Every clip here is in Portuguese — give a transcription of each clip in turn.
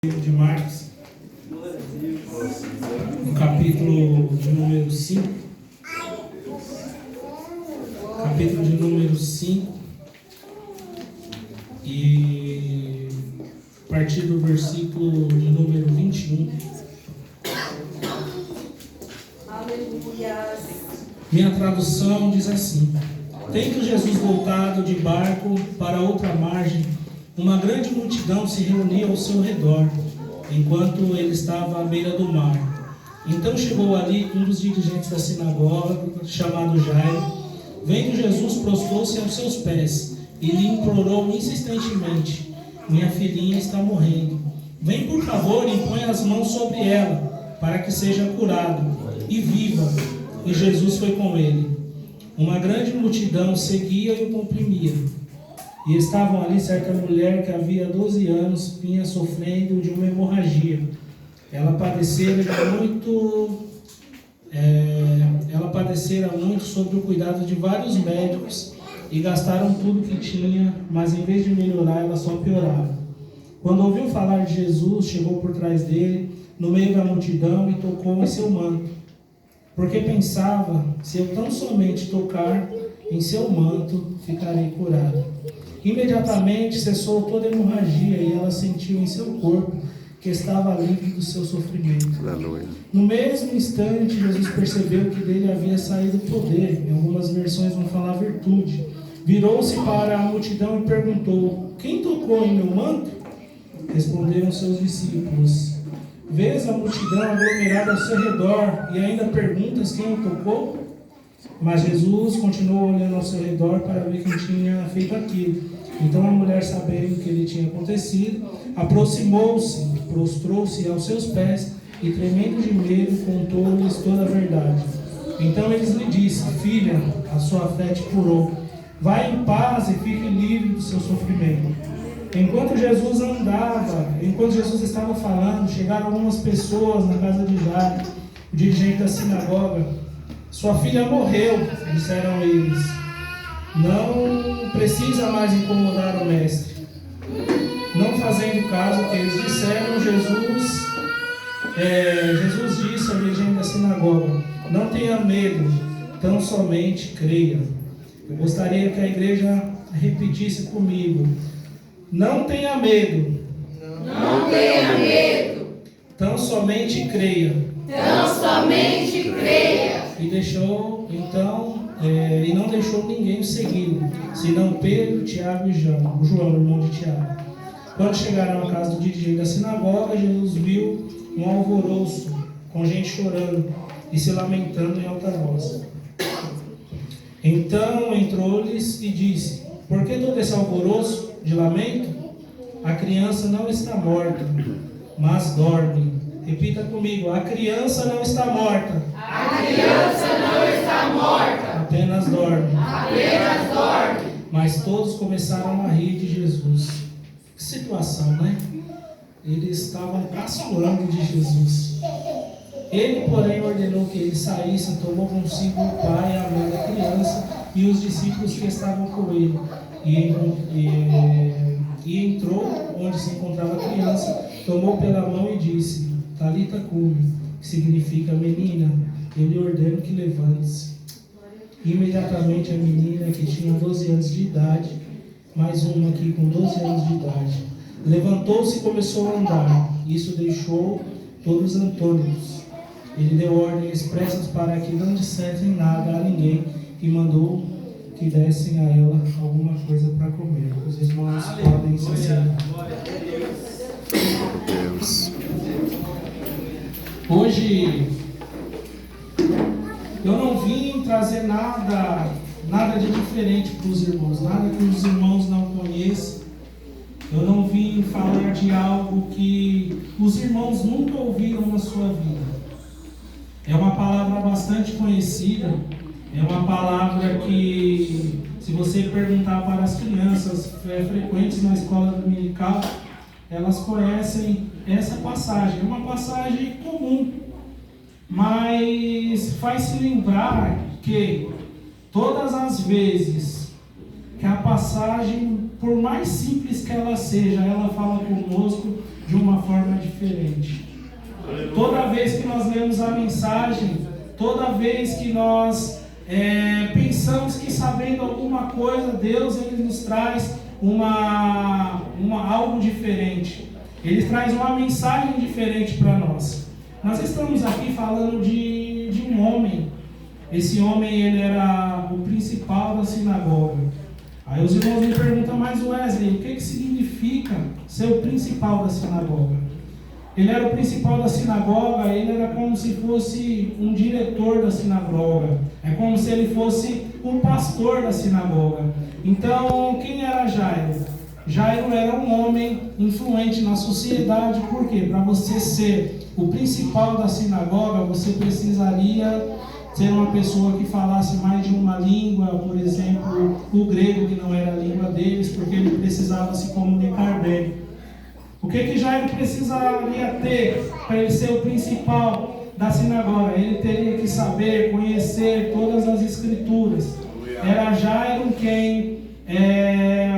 De Marcos, no capítulo de número 5, e a partir do versículo de número 21. Aleluia. Minha tradução diz assim: tendo Jesus voltado de barco para outra margem, uma grande multidão se reunia ao seu redor, enquanto ele estava à beira do mar. Então chegou ali um dos dirigentes da sinagoga, chamado Jairo. Vendo Jesus, prostrou-se aos seus pés e lhe implorou insistentemente: minha filhinha está morrendo. Vem, por favor, e põe as mãos sobre ela, para que seja curado e viva. E Jesus foi com ele. Uma grande multidão seguia e o comprimia. E estavam ali certa mulher que havia 12 anos vinha sofrendo de uma hemorragia. Ela padecera muito sob o cuidado de vários médicos e gastaram tudo que tinha, mas em vez de melhorar, ela só piorava. Quando ouviu falar de Jesus, chegou por trás dele, no meio da multidão, e tocou em seu manto, porque pensava: se eu tão somente tocar em seu manto, ficarei curada. Imediatamente cessou toda a hemorragia e ela sentiu em seu corpo que estava livre do seu sofrimento. Aleluia. No mesmo instante, Jesus percebeu que dele havia saído poder. Em algumas versões vão falar virtude. Virou-se para a multidão e perguntou: quem tocou em meu manto? Responderam seus discípulos: vês a multidão aglomerada ao seu redor e ainda perguntas quem o tocou? Mas Jesus continuou olhando ao seu redor para ver quem tinha feito aquilo. Então a mulher, sabendo o que lhe tinha acontecido, aproximou-se, prostrou-se aos seus pés e, tremendo de medo, contou-lhes toda a verdade. Então eles lhe disseram: filha, a sua fé te curou. Vai em paz e fique livre do seu sofrimento. Enquanto Jesus estava falando, chegaram algumas pessoas na casa de Jairo, o dirigente da sinagoga. Sua filha morreu, disseram eles. Não precisa mais incomodar o mestre. Não fazendo caso que eles disseram, Jesus disse ao dirigente da sinagoga: não tenha medo, tão somente creia. Eu gostaria que a igreja repetisse comigo: não tenha medo. Não tenha medo. Tão somente creia. Tão somente creia. E não deixou ninguém segui-lo, senão Pedro, Tiago e João, irmão de Tiago. Quando chegaram à casa do dirigente da sinagoga, Jesus viu um alvoroço, com gente chorando e se lamentando em alta voz. Então entrou-lhes e disse: por que todo esse alvoroço de lamento? A criança não está morta, mas dorme. Repita comigo: a criança não está morta. A criança não está morta. Apenas dorme. Apenas dorme. Mas todos começaram a rir de Jesus. Que situação, né? Eles estavam caçoando de Jesus. Ele, porém, ordenou que ele saísse, tomou consigo o pai e a mãe da criança e os discípulos que estavam com ele. E entrou onde se encontrava a criança, tomou pela mão e disse: Talita cumi, que significa: menina, eu lhe ordeno que levante-se. Imediatamente a menina, que tinha 12 anos de idade, mais uma aqui com 12 anos de idade, levantou-se e começou a andar. Isso deixou todos antônimos. Ele deu ordens expressas para que não dissessem nada a ninguém e mandou que dessem a ela alguma coisa para comer. Os irmãos podem se sentar. Deus. Hoje eu não vim trazer nada de diferente para os irmãos, nada que os irmãos não conheçam. Eu não vim falar de algo que os irmãos nunca ouviram na sua vida. É uma palavra bastante conhecida, é uma palavra que, se você perguntar para as crianças frequentes na escola dominical, elas conhecem essa passagem. É uma passagem comum, mas faz-se lembrar que todas as vezes que a passagem, por mais simples que ela seja, ela fala conosco de uma forma diferente. Toda vez que nós lemos a mensagem, toda vez que nós pensamos que sabendo alguma coisa, Deus ele nos traz algo diferente. Ele traz uma mensagem diferente para nós. Nós estamos aqui falando de um homem. Esse homem ele era o principal da sinagoga. Aí os irmãos me perguntam, mas Wesley, o que significa ser o principal da sinagoga? Ele era o principal da sinagoga, ele era como se fosse um diretor da sinagoga. É como se ele fosse um pastor da sinagoga. Então, quem era Jairo? Jairo era um homem influente na sociedade. Por quê? Para você ser o principal da sinagoga, você precisaria ser uma pessoa que falasse mais de uma língua, por exemplo, o grego, que não era a língua deles, porque ele precisava se comunicar bem. O que Jairo precisaria ter para ele ser o principal da sinagoga? Ele teria que saber, conhecer todas as escrituras. Era Jairo quem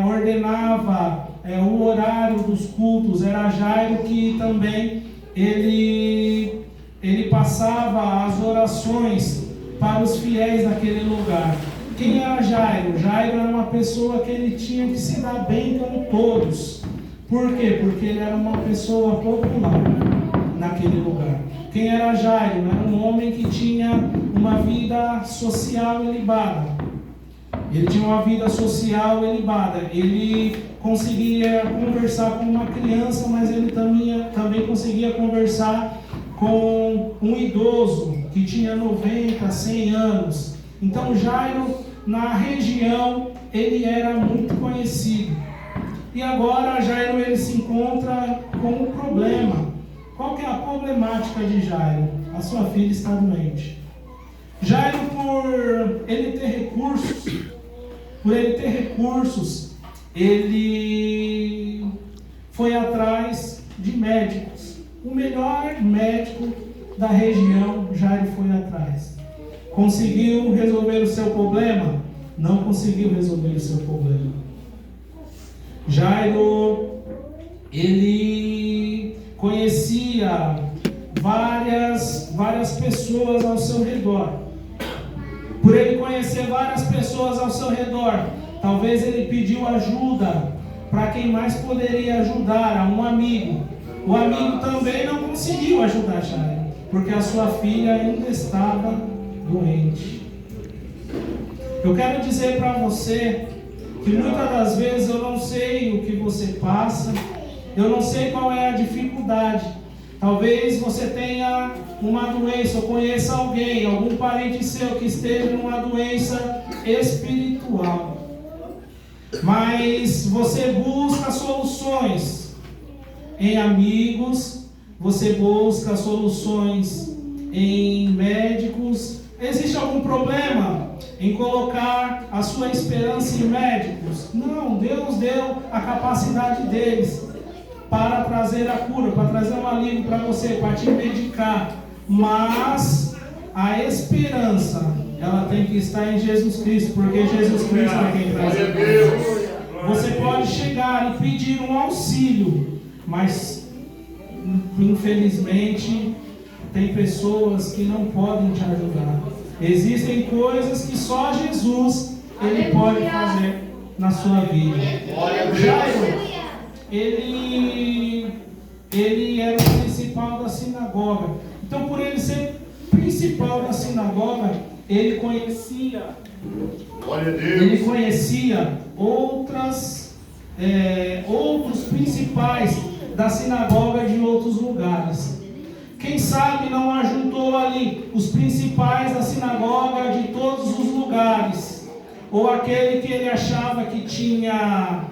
ordenava o horário dos cultos. Era Jairo que também ele passava as orações para os fiéis daquele lugar. Quem era Jairo? Jairo era uma pessoa que ele tinha que se dar bem com todos. Por quê? Porque ele era uma pessoa popular naquele lugar. Quem era Jairo? Era um homem que tinha uma vida social ilibada. Ele tinha uma vida social ilibada. Ele conseguia conversar com uma criança, mas ele também conseguia conversar com um idoso que tinha 90, 100 anos. Então Jairo, na região, ele era muito conhecido. E agora Jairo ele se encontra com um problema. Qual que é a problemática de Jairo? A sua filha está doente. Jairo, por ele ter recursos, ele foi atrás de médicos. O melhor médico da região, Jairo foi atrás. Conseguiu resolver o seu problema? Não conseguiu resolver o seu problema. Jairo, ele conhecia várias pessoas ao seu redor. Por ele conhecer várias pessoas ao seu redor, talvez ele pediu ajuda para quem mais poderia ajudar, a um amigo. O amigo também não conseguiu ajudar Jairo, porque a sua filha ainda estava doente. Eu quero dizer para você que muitas das vezes eu não sei o que você passa, eu não sei qual é a dificuldade. Talvez você tenha uma doença, ou conheça alguém, algum parente seu que esteja numa doença espiritual. Mas você busca soluções em amigos, você busca soluções em médicos. Existe algum problema em colocar a sua esperança em médicos? Não, Deus deu a capacidade deles para trazer a cura, para trazer um alívio para você, para te medicar. Mas a esperança, ela tem que estar em Jesus Cristo, porque Jesus Cristo é quem traz a cura. Você pode chegar e pedir um auxílio, mas infelizmente tem pessoas que não podem te ajudar. Existem coisas que só Jesus ele pode fazer na sua vida. Jairo, ele era o principal da sinagoga. Então, por ele ser principal da sinagoga, ele conhecia outros principais da sinagoga de outros lugares. Quem sabe não ajuntou ali os principais da sinagoga de todos os lugares, ou aquele que ele achava que tinha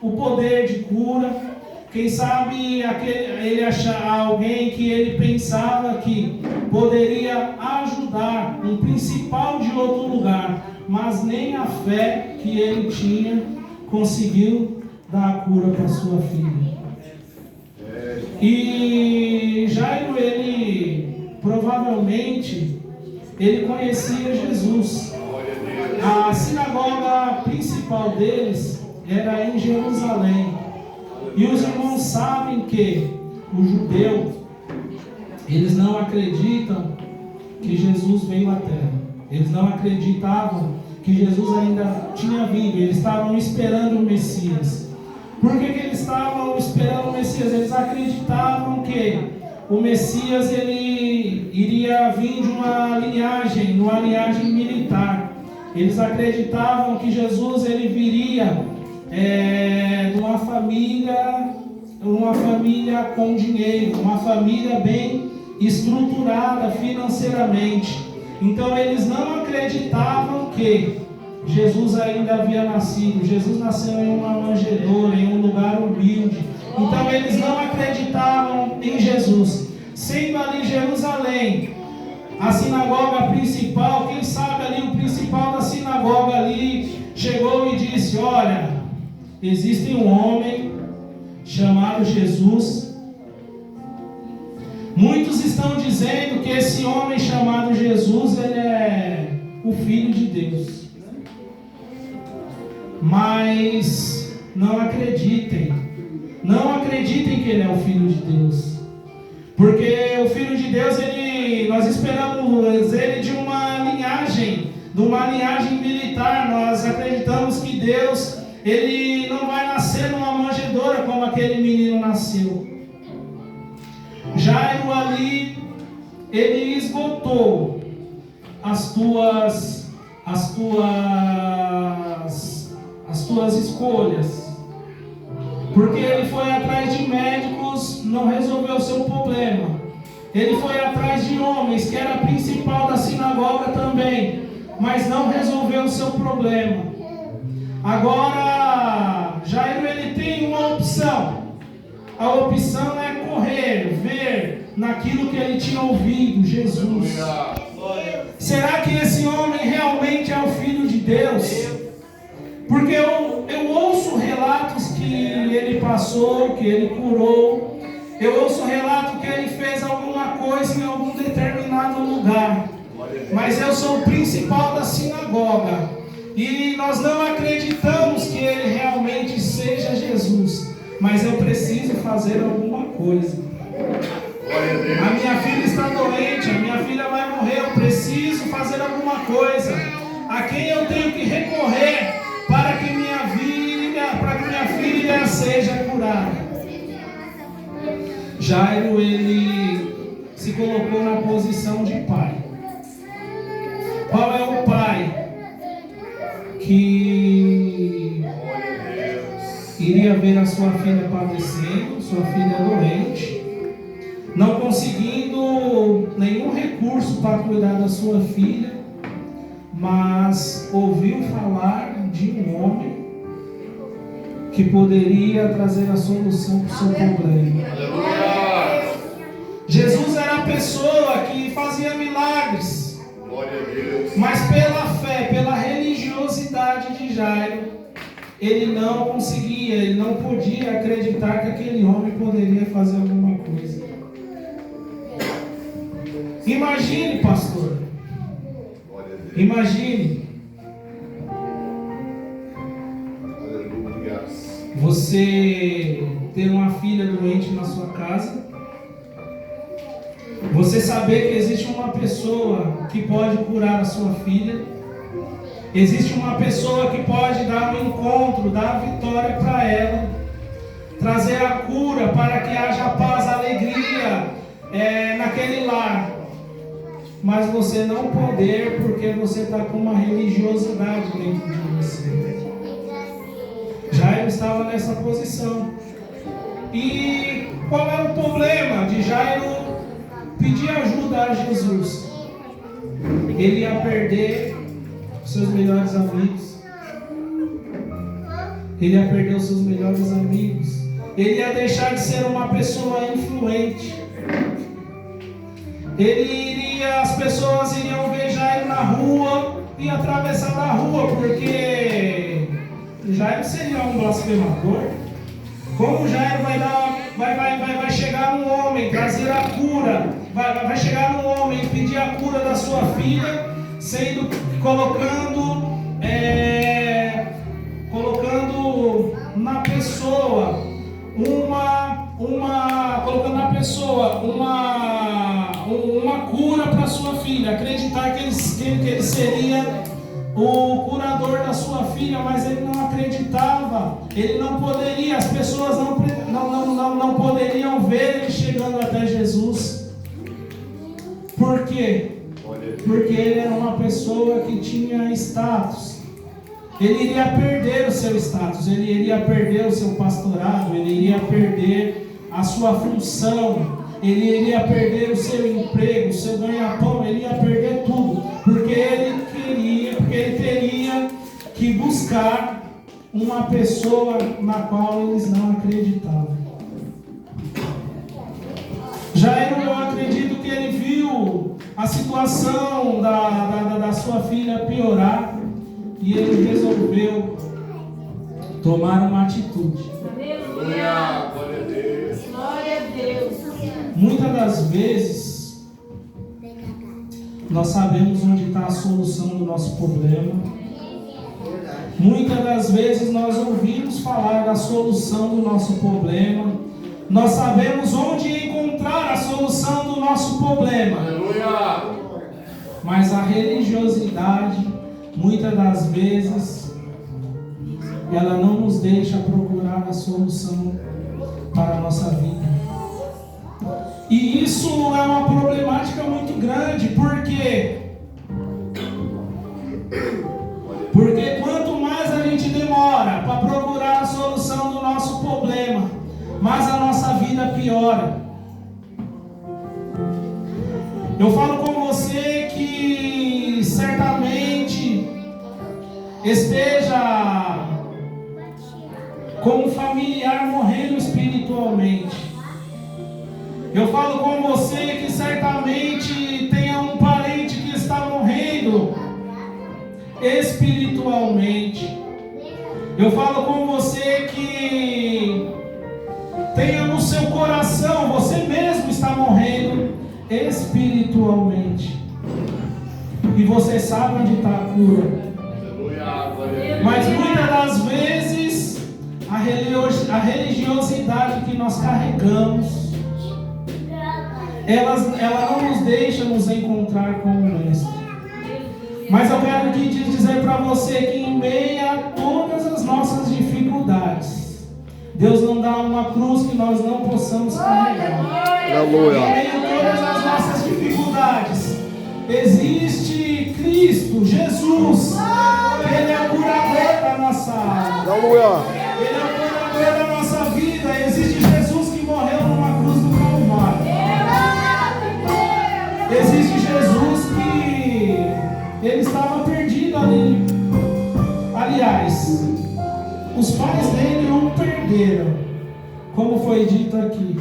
o poder de cura. Quem sabe ele achar alguém que ele pensava que poderia ajudar, um principal de outro lugar, mas nem a fé que ele tinha conseguiu dar a cura para sua filha. E Jairo, ele provavelmente ele conhecia Jesus. A sinagoga principal deles era em Jerusalém. E os irmãos sabem que o judeu, eles não acreditam que Jesus veio à Terra. Eles não acreditavam que Jesus ainda tinha vindo. Eles estavam esperando o Messias. Por que eles estavam esperando o Messias? Eles acreditavam que o Messias ele iria vir de uma linhagem militar. Eles acreditavam que Jesus ele viria de uma família com dinheiro, uma família bem estruturada financeiramente. Então eles não acreditavam que Jesus ainda havia nascido. Jesus nasceu em uma manjedoura, em um lugar humilde. Então eles não acreditavam em Jesus. Sendo ali Jerusalém a sinagoga principal, quem sabe ali o principal da sinagoga ali chegou e disse: olha, existe um homem chamado Jesus. Muitos estão dizendo que esse homem chamado Jesus, ele é o Filho de Deus. Mas não acreditem que ele é o Filho de Deus. Porque o Filho de Deus, nós esperamos ele de uma linhagem militar. Nós acreditamos que Deus, ele não vai nascer numa manjedoura como aquele menino nasceu. Jairo ali, ele esgotou as tuas escolhas, porque ele foi atrás de médicos, não resolveu o seu problema. Ele foi atrás de homens, que era a principal da sinagoga também, mas não resolveu o seu problema. Agora Jairo ele tem uma opção. A opção é correr, ver naquilo que ele tinha ouvido, Jesus. Será que esse homem realmente é o Filho de Deus? Porque eu ouço relatos que ele passou, que ele curou. Eu ouço relato que ele fez alguma coisa em algum determinado lugar. Mas eu sou o principal da sinagoga. E nós não acreditamos que ele realmente seja Jesus. Mas eu preciso fazer alguma coisa. A minha filha está doente, a minha filha vai morrer. Eu preciso fazer alguma coisa. A quem eu tenho que recorrer para que minha filha seja curada? Jairo, ele se colocou na posição de pai. Qual é o pai que iria ver a sua filha padecendo, sua filha doente, não conseguindo nenhum recurso para cuidar da sua filha, mas ouviu falar de um homem que poderia trazer a solução para o seu problema? Jesus era a pessoa que fazia milagres, mas pela fé, pela religiosidade de Jairo, ele não conseguia, ele não podia acreditar que aquele homem poderia fazer alguma coisa. Imagine, pastor. Imagine. Você ter uma filha doente na sua casa. Você saber que existe uma pessoa que pode curar a sua filha. Existe uma pessoa que pode dar um encontro, dar a vitória para ela, trazer a cura para que haja paz, alegria naquele lar. Mas você não poder, porque você está com uma religiosidade dentro de você. Jairo estava nessa posição. E qual era o problema de Jairo pedir ajuda a Jesus? Ele ia perder seus melhores amigos. Ele ia perder os seus melhores amigos. Ele ia deixar de ser uma pessoa influente. As pessoas iriam ver Jairo na rua e atravessar na rua, porque Jairo seria um blasfemador. Como Jairo vai chegar num homem, trazer a cura, vai chegar num homem e pedir a cura da sua filha, colocando na pessoa colocando na uma cura para sua filha, acreditar que ele seria o curador da sua filha, mas ele não acreditava, ele não poderia, as pessoas não poderiam ver ele chegando até Jesus. Por quê? Porque ele era uma pessoa que tinha status. Ele iria perder o seu status, ele iria perder o seu pastorado, ele iria perder a sua função, ele iria perder o seu emprego, o seu ganha-pão, ele ia perder tudo, porque ele teria que buscar uma pessoa na qual eles não acreditavam. Jairo, eu acredito que ele viu a situação da sua filha piorar e ele resolveu tomar uma atitude. Glória a Deus. Glória a Deus. Muitas das vezes nós sabemos onde está a solução do nosso problema. Muitas das vezes nós ouvimos falar da solução do nosso problema. Nós sabemos onde encontrar a solução do nosso problema. Aleluia. Mas a religiosidade, muitas das vezes, ela não nos deixa procurar a solução para a nossa vida. E isso é uma problemática muito grande, porque quanto mais a gente demora para procurar a solução do nosso problema, mais a nossa vida piora. Eu falo com você que certamente esteja com um familiar morrendo espiritualmente. Eu falo com você que certamente tenha um parente que está morrendo espiritualmente. Eu falo com você que tenha no seu coração, você mesmo está morrendo espiritualmente. E você sabe onde está a cura. Mas muitas das vezes a religiosidade que nós carregamos, ela não nos deixa nos encontrar com o Mestre. Mas eu quero dizer para você que em meio a todas as nossas dificuldades, Deus não dá uma cruz que nós não possamos carregar. Em meio a todas as nossas dificuldades, existe Cristo, Jesus. Ele é o curador da nossa alma. Ele é o curador da nossa vida. Existe Jesus que morreu numa cruz do Calvário. Existe Jesus que ele estava perdido ali. Aliás, os pais dele não perderam, como foi dito aqui.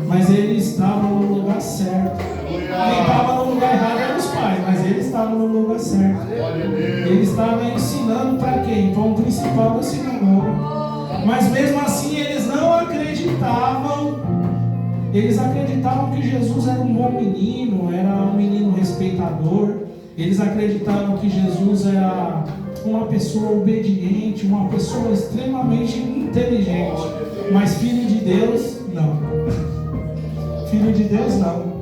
Mas ele estava no lugar certo. Quem estava no lugar errado eram os pais, mas ele estava no lugar certo. Ele estava ensinando para quem? Para o principal da sinagoga. Mas mesmo assim eles não acreditavam. Eles acreditavam que Jesus era um bom menino, era um menino respeitador. Eles acreditavam que Jesus era uma pessoa obediente, uma pessoa extremamente inteligente. Mas filho de Deus, não. Filho de Deus, não.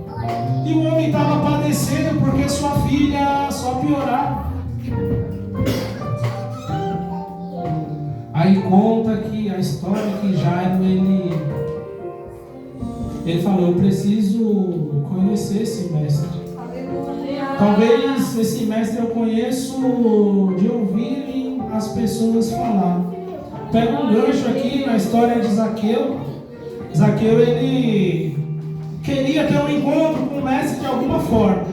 E o homem estava padecendo porque sua filha só piorava. Aí conta que a história que Jairo, ele falou: eu preciso conhecer esse mestre. Talvez esse mestre eu conheço de ouvirem as pessoas falar. Pega um gancho aqui na história de Zaqueu. Zaqueu, ele queria ter um encontro com o mestre de alguma forma.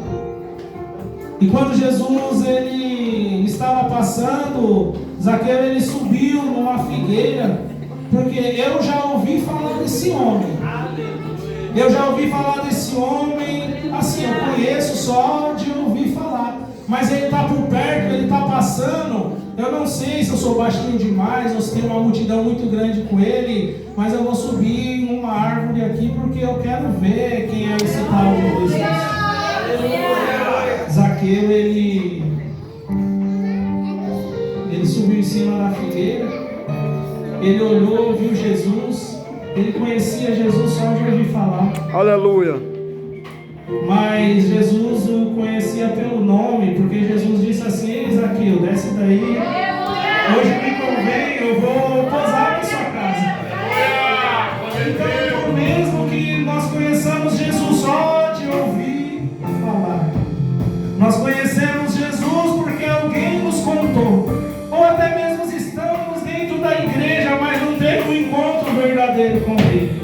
E quando Jesus ele estava passando, Zaqueu ele subiu numa figueira, porque eu já ouvi falar desse homem. Eu já ouvi falar desse homem, assim, eu conheço só de ouvir falar. Mas ele está por perto, ele está passando. Eu não sei se eu sou baixinho demais ou se tem uma multidão muito grande com ele, mas eu vou subir em uma árvore aqui porque eu quero ver quem é esse tal de Jesus. Zaqueu, ele subiu em cima da figueira, ele olhou, viu Jesus, ele conhecia Jesus só de ouvir falar. Aleluia. Mas Jesus o conhecia pelo nome, porque Jesus disse assim: ei, Zaqueu, desce daí. Hoje me convém, eu vou posar na sua casa. Então, mesmo que nós conheçamos Jesus só de ouvir falar, nós conhecemos Jesus porque alguém nos contou, ou até mesmo estamos dentro da igreja, mas não teve um encontro verdadeiro com Ele.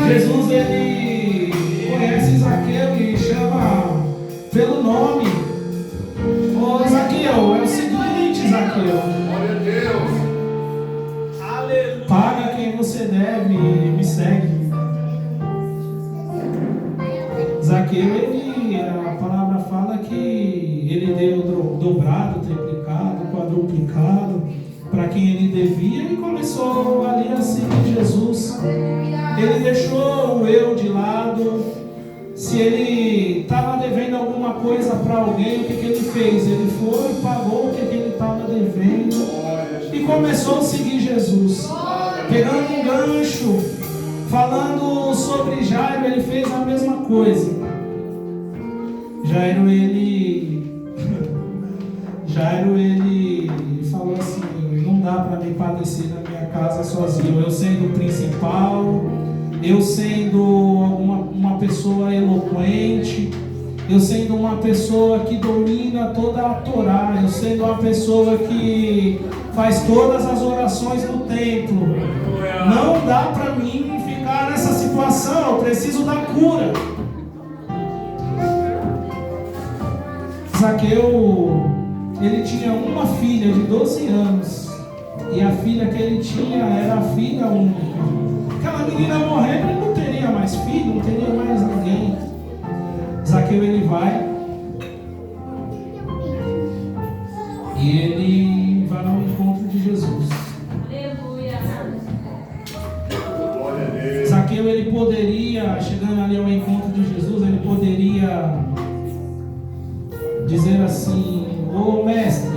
Jesus, Ele conhece Zaqueu e chama pelo nome. Ô Zaqueu, é o seguinte, Zaqueu. Glória a Deus. Paga quem você deve e me segue. Zaqueu, a palavra fala que ele deu dobrado, triplicado, quadruplicado para quem ele devia e começou ali a seguir Jesus. Ele deixou o eu de lado. Se ele estava devendo alguma coisa para alguém, o que ele fez? Ele foi e pagou o que ele estava devendo e começou a seguir Jesus. Pegando um gancho, falando sobre Jairo, ele fez a mesma coisa. Jairo, ele falou assim: não dá para me padecer na minha casa sozinho. Eu sendo o principal, eu sendo uma pessoa eloquente, eu sendo uma pessoa que domina toda a Torá, eu sendo uma pessoa que faz todas as orações no templo. Não dá para mim ficar nessa situação, eu preciso da cura. Zaqueu, ele tinha uma filha de 12 anos, e a filha que ele tinha era a filha única. Aquela menina morrendo, ele não teria mais filho, não teria mais ninguém. Zaqueu, ele vai e ele vai ao encontro de Jesus. Zaqueu, ele poderia, chegando ali ao encontro de Jesus, ele poderia dizer assim: ô mestre,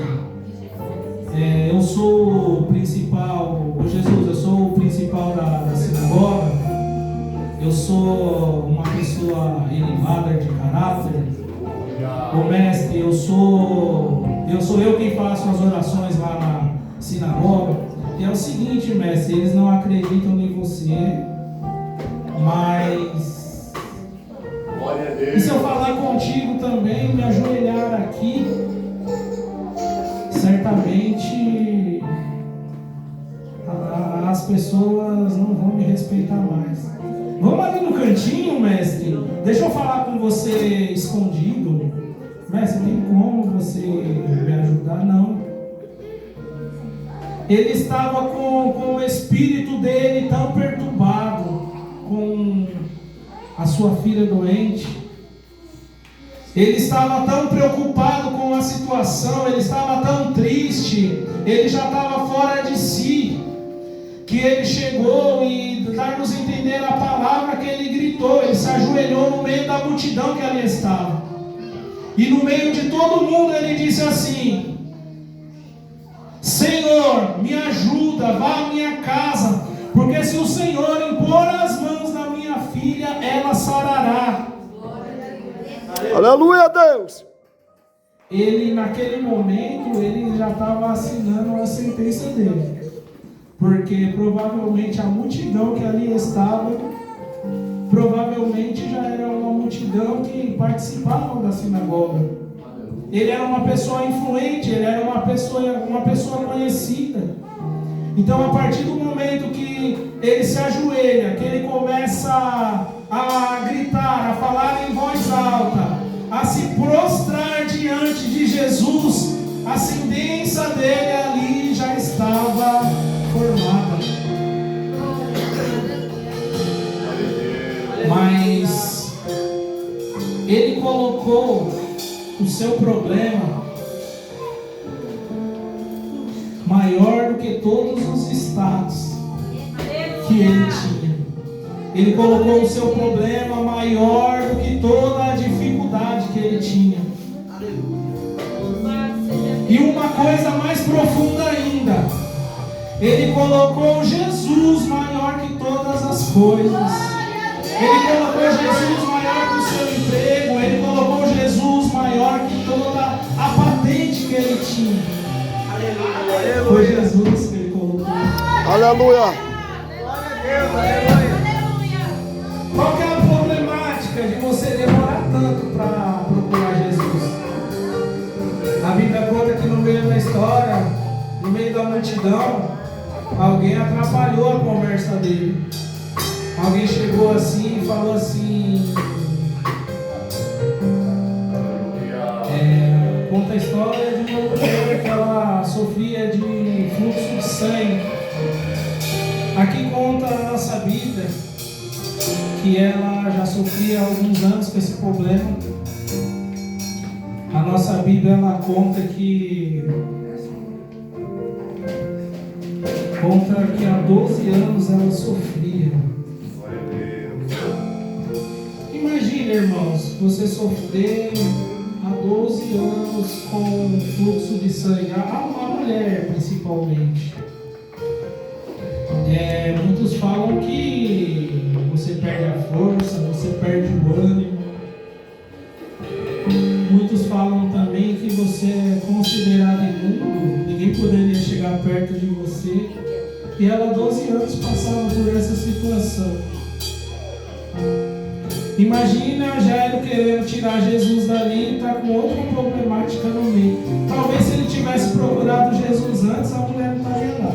eu sou o principal, ô Jesus, eu sou o principal da sinagoga, eu sou uma pessoa elevada de caráter, ô mestre, eu sou eu quem faço as orações lá na sinagoga. E é o seguinte, mestre, eles não acreditam em você, mas e se eu falar contigo também, me ajoelhar aqui, certamente as pessoas não vão me respeitar mais. Vamos ali no cantinho, mestre? Deixa eu falar com você escondido. Mestre, tem como você me ajudar? Não. Ele estava com o espírito dele tão perturbado, com a sua filha doente. Ele estava tão preocupado com a situação, ele estava tão triste, ele já estava fora de si, que ele chegou e dar-nos entender a palavra que ele gritou. Ele se ajoelhou no meio da multidão que ali estava, e no meio de todo mundo ele disse assim: Senhor, me ajuda, vá à minha casa, porque se o Senhor impor as mãos na minha filha, ela sarará. Aleluia, Deus! Ele, naquele momento, ele já estava assinando a sentença dele, porque provavelmente a multidão que ali estava, provavelmente já era uma multidão que participavam da sinagoga. Ele era uma pessoa influente, ele era uma pessoa conhecida. Então, a partir do momento que ele se ajoelha, que ele começa a gritar, a falar em voz alta, a se prostrar diante de Jesus, a sentença dele ali já estava formada. Mas ele colocou o seu problema maior do que todos os status que ele tinha. Ele colocou o seu problema maior do que toda a dificuldade que ele tinha. E uma coisa mais profunda ainda, Ele colocou Jesus maior que todas as coisas. Ele colocou Jesus maior que o seu emprego. Ele colocou Jesus maior que toda a patente que ele tinha. Foi Jesus que ele colocou. Aleluia. Qual que é a problemática de você demorar tanto para procurar Jesus? A Bíblia conta que no meio da história, no meio da multidão, alguém atrapalhou a conversa dele. Alguém chegou assim e falou assim. Conta a história de uma mulher que ela sofria de fluxo de sangue. Aqui conta a nossa Bíblia que ela já sofria há alguns anos com esse problema. A nossa Bíblia ela conta que há 12 anos ela sofria. Imagina, irmãos, você sofrer há 12 anos com fluxo de sangue, a mulher principalmente. Muitos falam que você perde a força, você perde o ânimo. Muitos falam também que você é considerado imundo, ninguém poderia chegar perto de você. E ela, 12 anos, passava por essa situação. Imagina Jairo querendo tirar Jesus dali e está com outra problemática no meio. Talvez se ele tivesse procurado Jesus antes, a mulher não estaria lá.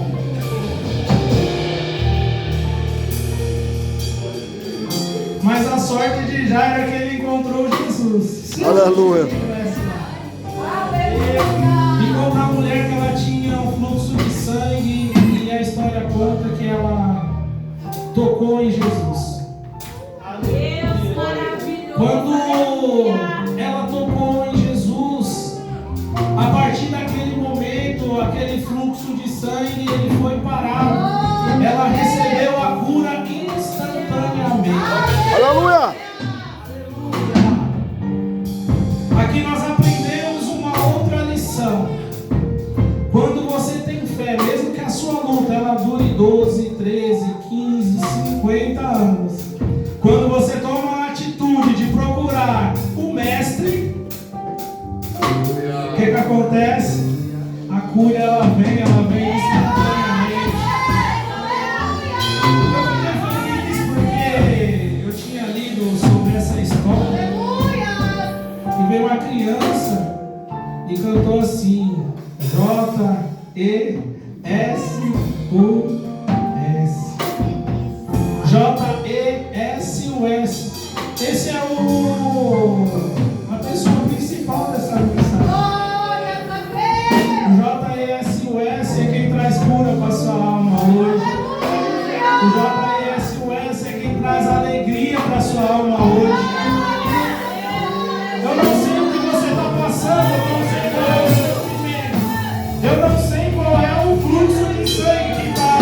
Mas a sorte de Jairo é que ele encontrou Jesus. Aleluia. Encontrou a mulher que ela tinha um fluxo de sangue e a história conta que ela tocou em Jesus. Quando ela tocou em Jesus, a partir daquele momento, aquele fluxo de sangue, ele foi parado. Ela recebeu a cura instantaneamente. Aleluia! Aqui nós aprendemos uma outra lição. Quando você tem fé, mesmo que a sua luta ela dure 12, 13, 15, 50 anos, quando você toma a atitude de procurar o mestre, o que acontece? A cura ela vem instantaneamente. Eu fiquei feliz porque eu tinha lido sobre essa história e veio uma criança e cantou assim: J-E-S-U-S. J-E-S-U-S. Esse é a pessoa principal dessa mensagem. O J-E-S-U-S é quem traz cura para a sua alma hoje. O J-E-S-U-S é quem traz alegria para a sua alma hoje. Eu não sei o que você está passando, eu não sei qual é o seu sofrimento. Eu não sei qual é o fluxo de sangue que está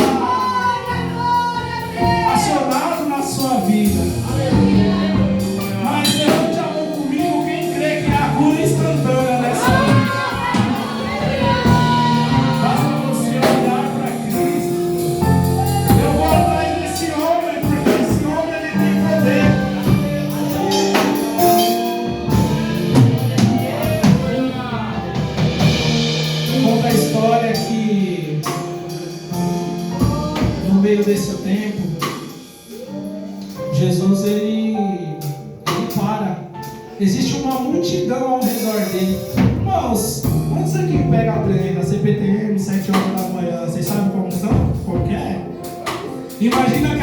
acionado na sua vida. Mas levante a mão comigo quem crê que é a cura instantânea nessa vida. Basta você olhar para Cristo. Eu vou atrás desse homem, porque esse homem ele tem poder. Conta a história que no meio desse tempo Jesus ele para. Existe uma multidão ao redor dele. Irmãos, quantos aqui pega a trem da CPTM 7 horas da manhã? Vocês sabem como são? Qual que é? Imagina que